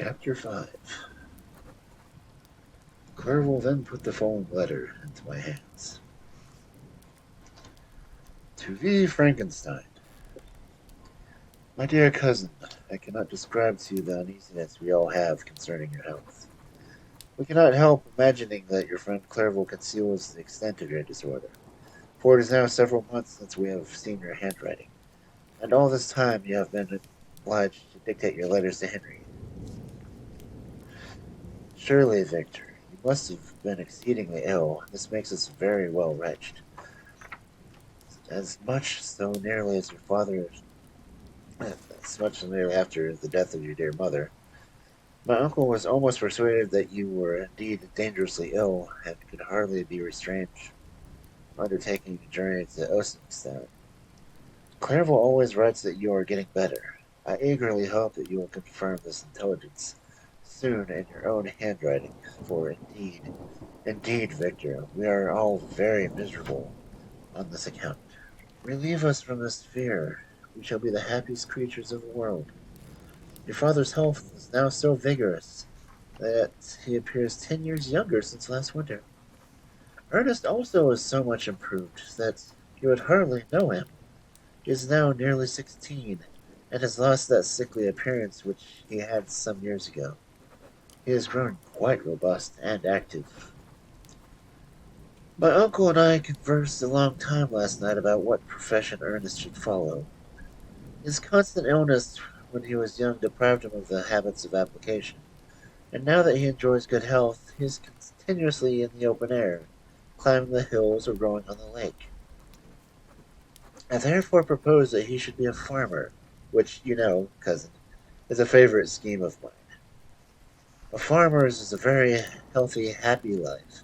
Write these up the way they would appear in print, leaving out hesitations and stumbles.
Chapter 5. Clerval then put the following letter into my hands. To V. Frankenstein. My dear cousin, I cannot describe to you the uneasiness we all have concerning your health. We cannot help imagining that your friend Clerval conceals the extent of your disorder, for it is now several months since we have seen your handwriting, and all this time you have been obliged to dictate your letters to Henry. Surely, Victor, you must have been exceedingly ill. This makes us very well wretched. As much so nearly as your father, as much nearly after the death of your dear mother. My uncle was almost persuaded that you were indeed dangerously ill, and could hardly be restrained from undertaking a journey to Osenstein. Clerval always writes that you are getting better. I eagerly hope that you will confirm this intelligence soon in your own handwriting, for indeed, Victor, we are all very miserable on this account. Relieve us from this fear. We shall be the happiest creatures of the world. Your father's health is now so vigorous that he appears 10 years younger since last winter. Ernest also is so much improved that you would hardly know him. He is now nearly 16, and has lost that sickly appearance which he had some years ago. He has grown quite robust and active. My uncle and I conversed a long time last night about what profession Ernest should follow. His constant illness when he was young deprived him of the habits of application, and now that he enjoys good health, he is continuously in the open air, climbing the hills or rowing on the lake. I therefore propose that he should be a farmer, which, you know, cousin, is a favorite scheme of mine. A farmer's is a very healthy, happy life,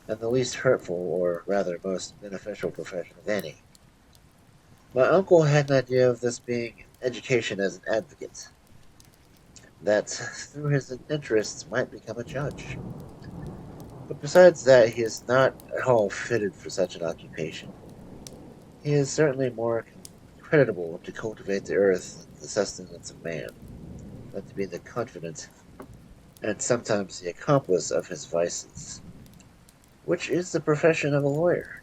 and the least hurtful, or rather most beneficial profession of any. My uncle had an idea of this being education as an advocate, that through his interests might become a judge. But besides that, he is not at all fitted for such an occupation. He is certainly more creditable to cultivate the earth and the sustenance of man than to be the confidant and sometimes the accomplice of his vices, which is the profession of a lawyer.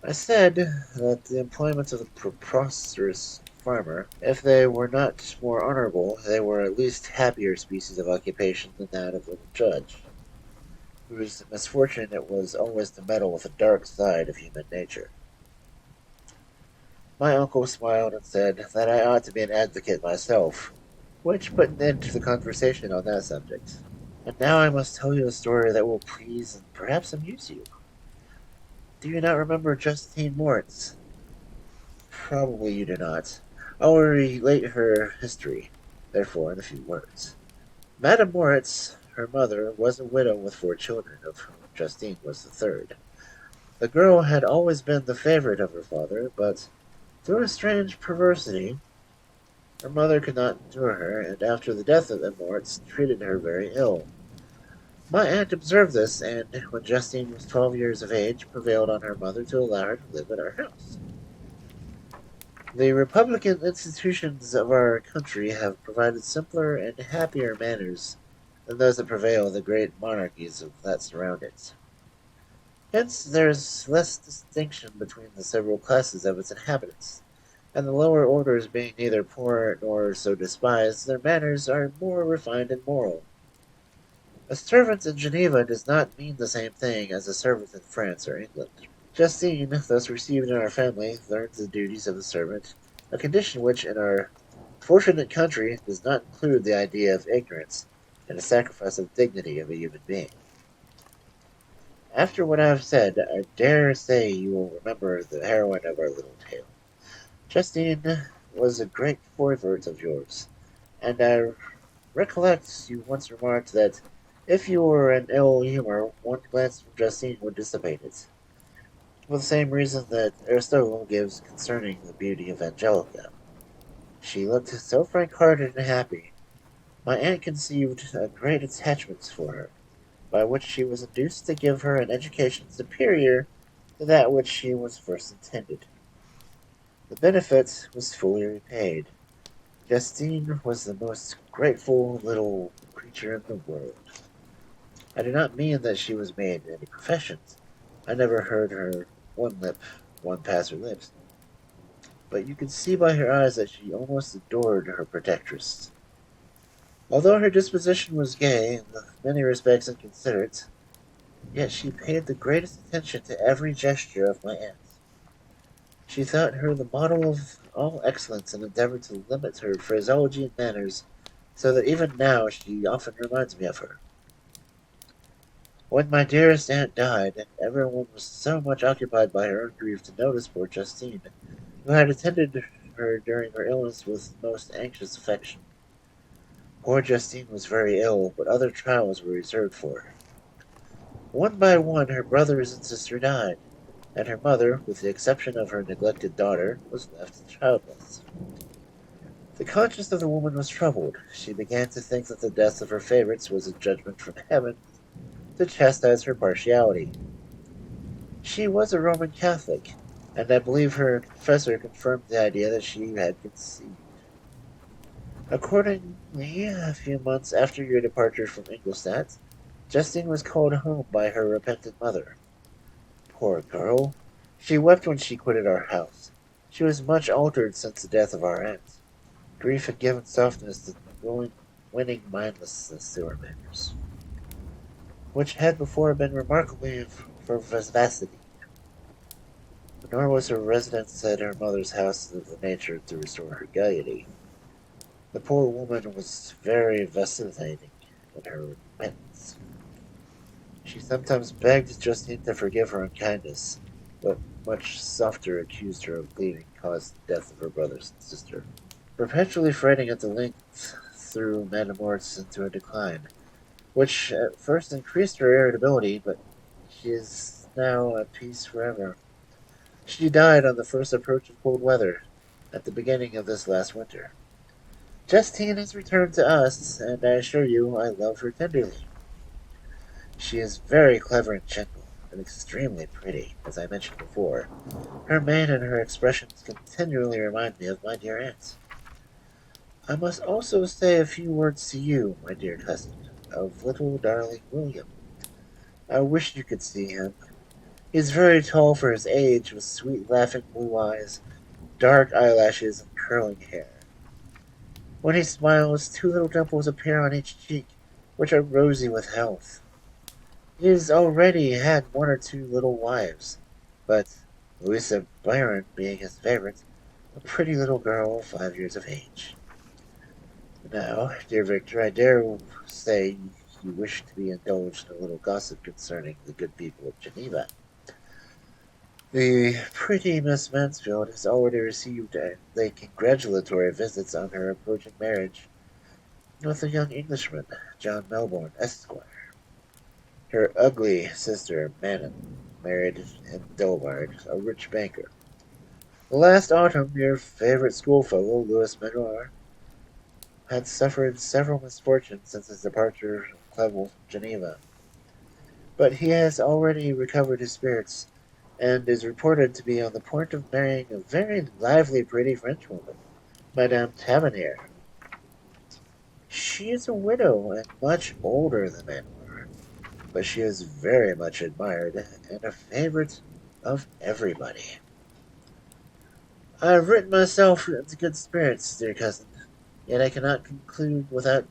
I said that the employments of the prosperous farmer, if they were not more honorable, they were at least happier species of occupation than that of the judge, whose misfortune it was always to meddle with the dark side of human nature. My uncle smiled and said that I ought to be an advocate myself, which put an end to the conversation on that subject. And now I must tell you a story that will please and perhaps amuse you. Do you not remember Justine Moritz? Probably you do not. I will relate her history, therefore, in a few words. Madame Moritz, her mother, was a widow with 4 children, of whom Justine was the third. The girl had always been the favorite of her father, but through a strange perversity, her mother could not endure her, and after the death of Moritz, treated her very ill. My aunt observed this, and when Justine was 12 years of age, prevailed on her mother to allow her to live at our house. The republican institutions of our country have provided simpler and happier manners than those that prevail in the great monarchies that surround it. Hence there is less distinction between the several classes of its inhabitants, and the lower orders being neither poor nor so despised, their manners are more refined and moral. A servant in Geneva does not mean the same thing as a servant in France or England. Justine, thus received in our family, learns the duties of the servant, a condition which, in our fortunate country, does not include the idea of ignorance and a sacrifice of dignity of a human being. After what I have said, I dare say you will remember the heroine of our little tale. Justine was a great favorite of yours, and I recollect you once remarked that if you were in ill humor, one glance from Justine would dissipate it, for the same reason that Aristotle gives concerning the beauty of Angelica. She looked so frank-hearted and happy, my aunt conceived a great attachment for her, by which she was induced to give her an education superior to that which she was first intended. The benefit was fully repaid. Justine was the most grateful little creature in the world. I do not mean that she was made in any professions. I never heard her one pass her lips, but you could see by her eyes that she almost adored her protectress. Although her disposition was gay, in many respects inconsiderate, yet she paid the greatest attention to every gesture of my aunt. She thought her the model of all excellence and endeavored to limit her phraseology and manners, so that even now she often reminds me of her. When my dearest aunt died, everyone was so much occupied by her own grief to notice poor Justine, who had attended her during her illness with most anxious affection. Poor Justine was very ill, but other trials were reserved for her. One by one her brothers and sister died, and her mother, with the exception of her neglected daughter, was left childless. The conscience of the woman was troubled. She began to think that the death of her favorites was a judgment from heaven to chastise her partiality. She was a Roman Catholic, and I believe her confessor confirmed the idea that she had conceived. Accordingly, a few months after your departure from Ingolstadt, Justine was called home by her repentant mother. Poor girl! She wept when she quitted our house. She was much altered since the death of our aunt. Grief had given softness to winning mindlessness to her manners, which had before been remarkably for vivacity. Nor was her residence at her mother's house of the nature to restore her gaiety. The poor woman was very vacillating in her repentance. She sometimes begged Justine to forgive her unkindness, but much softer accused her of grieving caused the death of her brothers and sister. Perpetually fretting at the length threw Madame Moritz into a decline, which at first increased her irritability, but she is now at peace forever. She died on the first approach of cold weather, at the beginning of this last winter. Justine has returned to us, and I assure you I love her tenderly. She is very clever and gentle, and extremely pretty, as I mentioned before. Her mien and her expressions continually remind me of my dear aunt. I must also say a few words to you, my dear cousin, of little darling William. I wish you could see him. He is very tall for his age, with sweet laughing blue eyes, dark eyelashes, and curling hair. When he smiles, two little dimples appear on each cheek, which are rosy with health. He has already had one or two little wives, but Louisa Byron being his favorite, a pretty little girl of 5 years of age. Now, dear Victor, I dare say you wish to be indulged in a little gossip concerning the good people of Geneva. The pretty Miss Mansfield has already received the congratulatory visits on her approaching marriage with a young Englishman, John Melbourne, Esquire. Her ugly sister, Manon, married in Delvard, a rich banker. Last autumn, your favorite schoolfellow, Louis Menor, had suffered several misfortunes since his departure from Clevel from Geneva. But he has already recovered his spirits, and is reported to be on the point of marrying a very lively, pretty Frenchwoman, Madame Tavernier. She is a widow and much older than Manuel, but she is very much admired and a favorite of everybody. I have written myself into good spirits, dear cousin, yet I cannot conclude without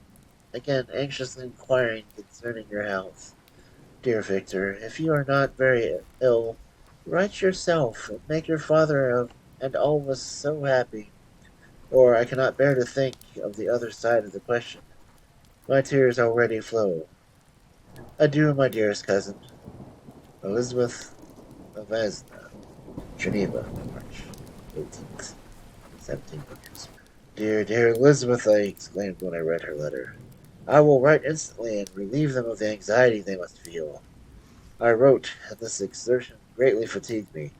again anxiously inquiring concerning your health. Dear Victor, if you are not very ill, write yourself and make your father and all of us so happy, or I cannot bear to think of the other side of the question. My tears already flow. Adieu, my dearest cousin, Elizabeth of Vesna, Geneva, March 18th, 1700. Dear, dear Elizabeth, I exclaimed when I read her letter. I will write instantly and relieve them of the anxiety they must feel. I wrote, and this exertion greatly fatigued me,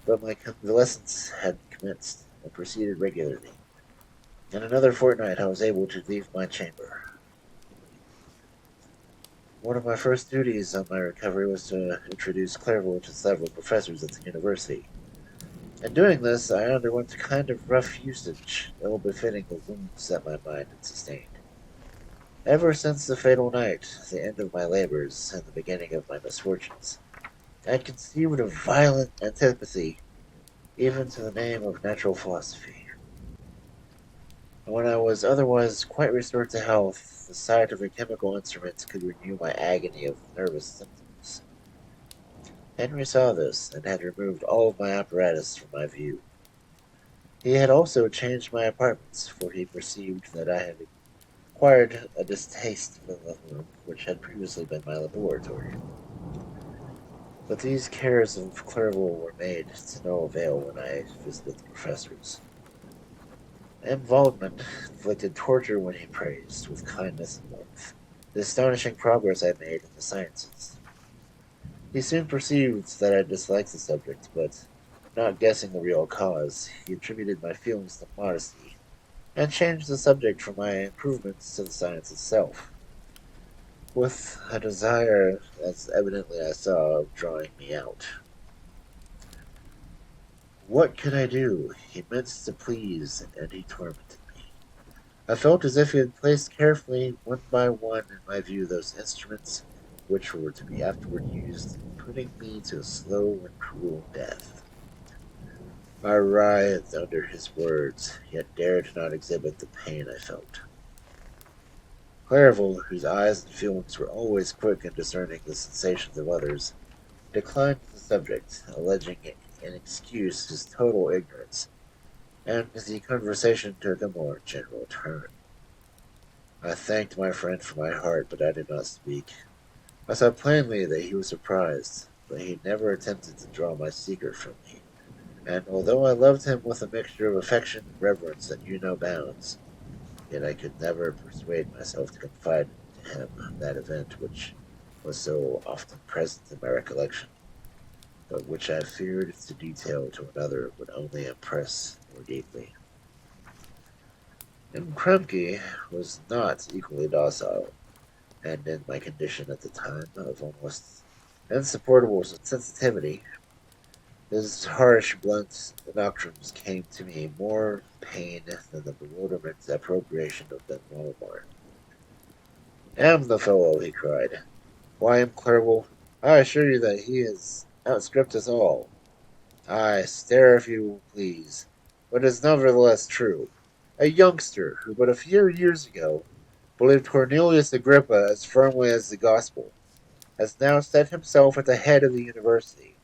but my convalescence had commenced and proceeded regularly. In another fortnight I was able to leave my chamber. One of my first duties on my recovery was to introduce Clairvaux to several professors at the university. In doing this, I underwent a kind of rough usage, ill befitting the wounds that my mind had sustained. Ever since the fatal night, the end of my labors, and the beginning of my misfortunes, I had conceived a violent antipathy even to the name of natural philosophy. And when I was otherwise quite restored to health, the sight of a chemical instrument could renew my agony of nervous symptoms. Henry saw this, and had removed all of my apparatus from my view. He had also changed my apartments, for he perceived that I had acquired a distaste for the room which had previously been my laboratory. But these cares of Clerval were made to no avail when I visited the professors. M. Waldman inflicted torture when he praised, with kindness and warmth, the astonishing progress I made in the sciences. He soon perceived that I disliked the subject, but, not guessing the real cause, he attributed my feelings to modesty, and changed the subject from my improvements to the science itself, with a desire, as evidently I saw, of drawing me out. What could I do? He meant to please, and he tormented me. I felt as if he had placed carefully, one by one, in my view those instruments which were to be afterward used in putting me to a slow and cruel death. I writhed under his words, yet dared not exhibit the pain I felt. Clerval, whose eyes and feelings were always quick in discerning the sensations of others, declined the subject, alleging in excuse his total ignorance, and the conversation took a more general turn. I thanked my friend from my heart, but I did not speak. I saw plainly that he was surprised, but he never attempted to draw my secret from me, and although I loved him with a mixture of affection and reverence that knew no bounds, yet I could never persuade myself to confide to him that event which was so often present in my recollection, but which I feared to detail to another would only impress more deeply. And Kremke was not equally docile, and in my condition at the time of almost insupportable sensitivity, his harsh, blunt doctrines came to me more pain than the bewilderment appropriation of Ben Walmart. Damn the fellow, he cried. Why, M. Clerval, I assure you that he has outstripped us all. Ay, stare if you please, but it is nevertheless true. A youngster who but a few years ago believed Cornelius Agrippa as firmly as the gospel has now set himself at the head of the university,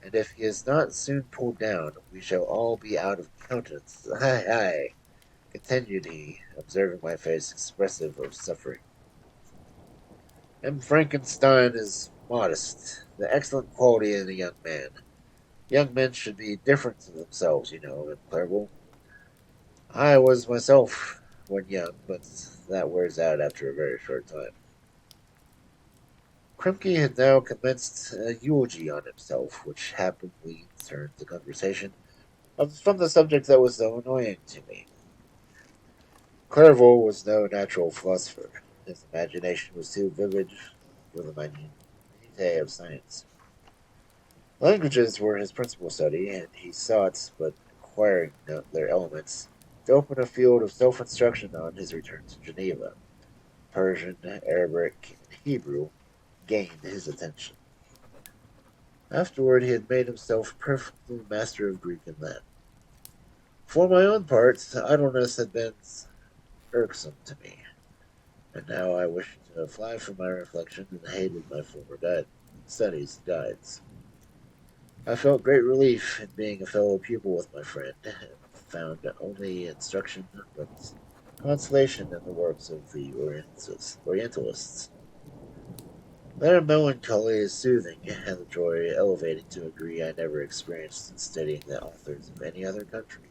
and if he is not soon pulled down, we shall all be out of countenance. Ay, ay, continued he, observing my face expressive of suffering. And Frankenstein is modest, the excellent quality in a young man. Young men should be different to themselves, you know, and Clerval. I was myself when young, but that wears out after a very short time. Kremke had now commenced a eulogy on himself, which happily turned the conversation from the subject that was so annoying to me. Clerval was no natural philosopher. His imagination was too vivid for the minutiae of science. Languages were his principal study, and he sought, but acquiring their elements, to open a field of self-instruction on his return to Geneva. Persian, Arabic, and Hebrew gained his attention. Afterward, he had made himself perfectly master of Greek and Latin. For my own part, idleness had been irksome to me, and now I wished to fly from my reflection and hated my former studies and guides. I felt great relief in being a fellow pupil with my friend, and found not only instruction but consolation in the works of the Orientalists. Their melancholy is soothing, and the joy elevating to a degree I never experienced in studying the authors of any other country.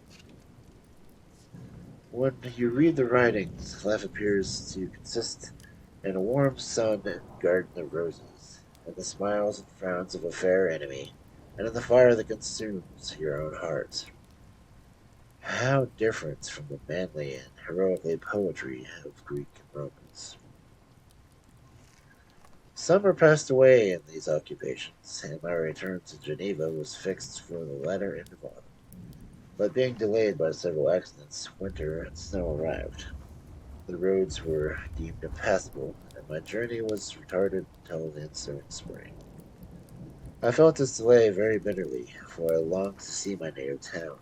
When you read the writings, life appears to consist in a warm sun and garden of roses, and the smiles and frowns of a fair enemy, and in the fire that consumes your own heart. How different from the manly and heroic poetry of Greek and Romans. Summer passed away in these occupations, and my return to Geneva was fixed for the latter end of autumn. But being delayed by several accidents, winter and snow arrived. The roads were deemed impassable, and my journey was retarded until the ensuing spring. I felt this delay very bitterly, for I longed to see my native town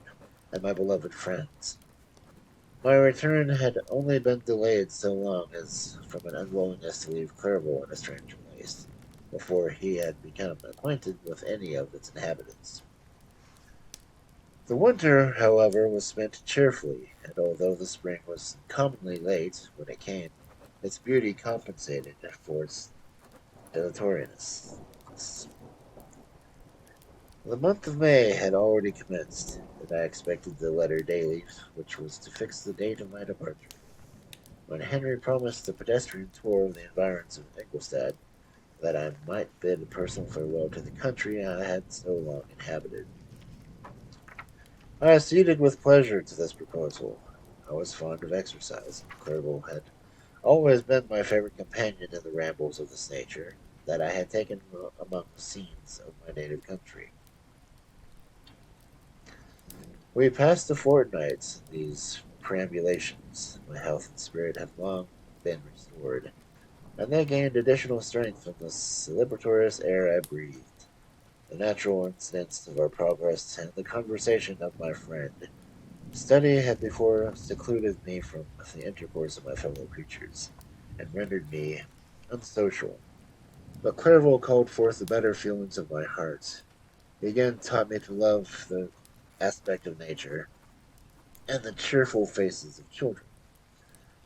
and my beloved friends. My return had only been delayed so long as from an unwillingness to leave Clerval in a strange place, before he had become acquainted with any of its inhabitants. The winter, however, was spent cheerfully, and although the spring was commonly late when it came, its beauty compensated for its dilatoriness. The month of May had already commenced, and I expected the letter daily which was to fix the date of my departure, when Henry promised a pedestrian tour of the environs of Ingolstadt, that I might bid a personal farewell to the country I had so long inhabited. I acceded with pleasure to this proposal. I was fond of exercise, and Clerval had always been my favorite companion in the rambles of this nature that I had taken among the scenes of my native country. We passed a fortnight in these perambulations. My health and spirit had long been restored, and they gained additional strength from the celebratorious air I breathed, the natural incidents of our progress, and the conversation of my friend. Study had before secluded me from the intercourse of my fellow creatures, and rendered me unsocial. But Clerval called forth the better feelings of my heart. He again taught me to love the aspect of nature and the cheerful faces of children.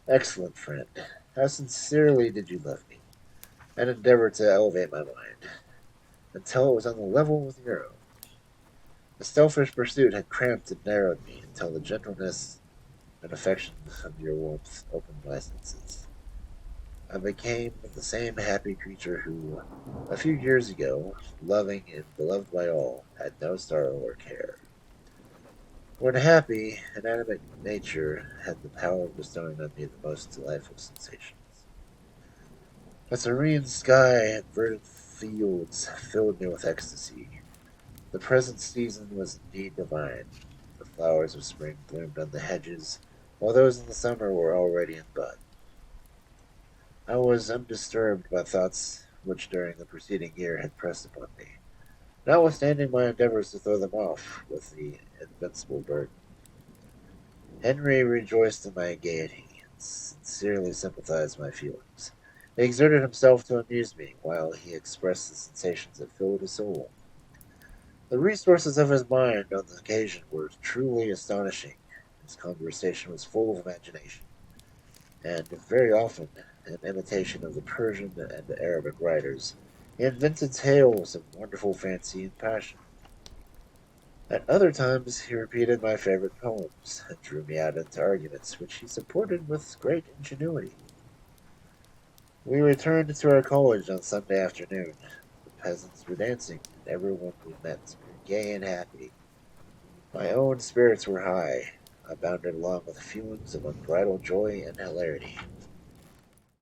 Excellent friend, how sincerely did you love me, and endeavor to elevate my mind, until it was on the level with your own. The selfish pursuit had cramped and narrowed me until the gentleness and affection of your warmth opened my senses. I became the same happy creature who, a few years ago, loving and beloved by all, had no sorrow or care. When happy, inanimate nature had the power of bestowing on me the most delightful sensations. A serene sky and verdant fields filled me with ecstasy. The present season was indeed divine. The flowers of spring bloomed on the hedges, while those in the summer were already in bud. I was undisturbed by thoughts which during the preceding year had pressed upon me, notwithstanding my endeavors to throw them off with the invincible burden. Henry rejoiced in my gaiety, and sincerely sympathized my feelings. He exerted himself to amuse me, while he expressed the sensations that filled his soul. The resources of his mind on the occasion were truly astonishing. His conversation was full of imagination, and very often, in imitation of the Persian and Arabic writers, he invented tales of wonderful fancy and passion. At other times he repeated my favorite poems, and drew me out into arguments which he supported with great ingenuity. We returned to our college on Sunday afternoon. The peasants were dancing, and everyone we met were gay and happy. My own spirits were high. I bounded along with feelings of unbridled joy and hilarity.